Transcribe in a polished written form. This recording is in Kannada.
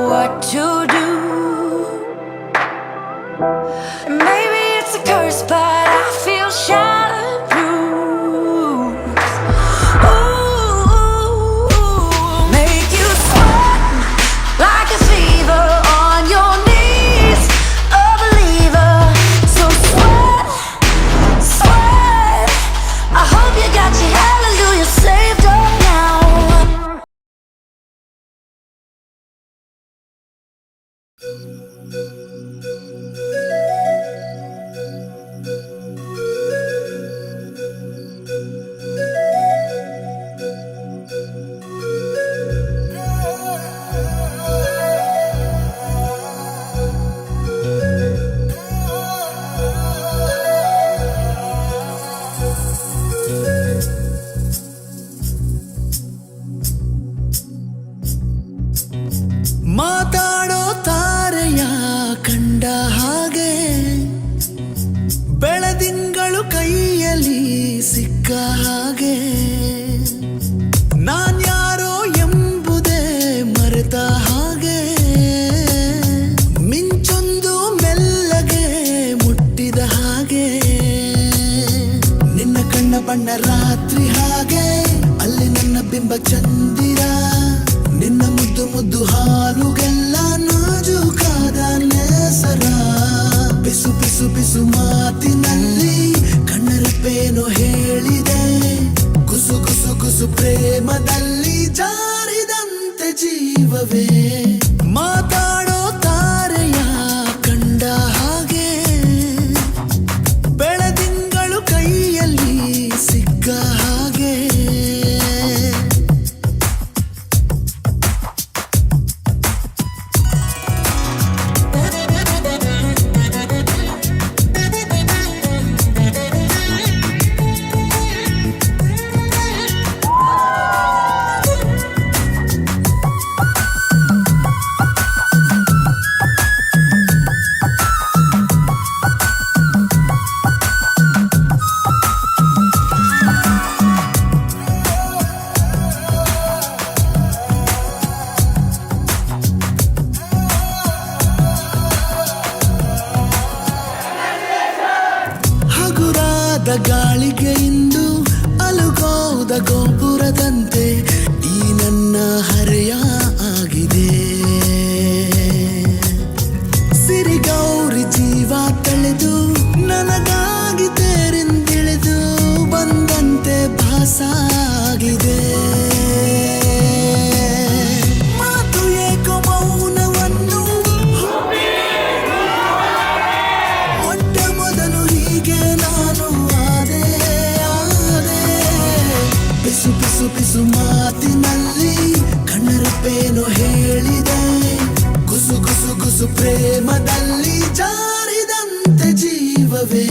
what to do. Maybe it's a curse, but I feel shattered bruised. Ooh, make you sweat like a fever on your knees, a believer. So sweat, sweat. I hope you got your hallelujah saved up now. ಮಾತಾಡೋ ತಾರೆಯ ಕಂಡ ಹಾಗೆ ಬೆಳದಿಂಗಳು ಕೈಯಲ್ಲಿ ಸಿಕ್ಕ ಹಾಗೆ ನಾನ್ಯಾರೋ ಎಂಬುದೇ ಮರೆತ ಹಾಗೆ ಮಿಂಚೊಂದು ಮೆಲ್ಲಗೆ ಮುಟ್ಟಿದ ಹಾಗೆ ನಿನ್ನ ಕಣ್ಣ ಬಣ್ಣ ರಾತ್ರಿ ಹಾಗೆ ಅಲ್ಲಿ ನನ್ನ ಬಿಂಬ ಚಂದಿರ ನಿನ್ನ ಮುದ್ದು ಮುದ್ದು ಹಾಲುಗೆಲ್ಲ ನಾಜೂಕಾದ ನೇಸರ ಬಿಸು ಬಿಸು ಬಿಸು ಮಾತಿನಲ್ಲಿ ಕಣ್ಣರಪ್ಪೇನೋ ಹೇಳಿದೆ ಕುಸು ಕುಸು ಕುಸು ಪ್ರೇಮದಲ್ಲಿ ಜಾರಿದಂತೆ ಜೀವವೇ ಮಾತಾಡೋ ತಾರೆಯ ಕಂಡ ಹಾಗೆ ಬೆಳದಿಂಗಳು ಕೈಯಲ್ಲಿ ಸಿಕ್ಕ ಹಾಗೆ ಗಾಳಿಗೆ ಇಂದು ಅಲುಗೋದ ಗೋಪುರದಂತೆ ಈ ನನ್ನ ಹರೆಯ ಆಗಿದೆ ಸಿರಿಗೌರಿ ಜೀವ ತಳೆದು ನನಗಾಗಿ ತೇರಿಂದಿಳಿದು ಬಂದಂತೆ ಭಾಸಾಗಿದೆ ಮಾತು ಏಕೋ ಮೌನವನ್ನು ಮೊಟ್ಟ ಮೊದಲು ಹೀಗೆ ನಾನು ಬಿಸು ಬಿಸು ಬಿಸು ಮಾತಿನಲ್ಲಿ ಕಣ್ಣರಪ್ಪೇನೋ ಹೇಳಿದೆ ಕುಸು ಕುಸು ಕುಸು ಪ್ರೇಮದಲ್ಲಿ ಜಾರಿದಂತೆ ಜೀವವೇ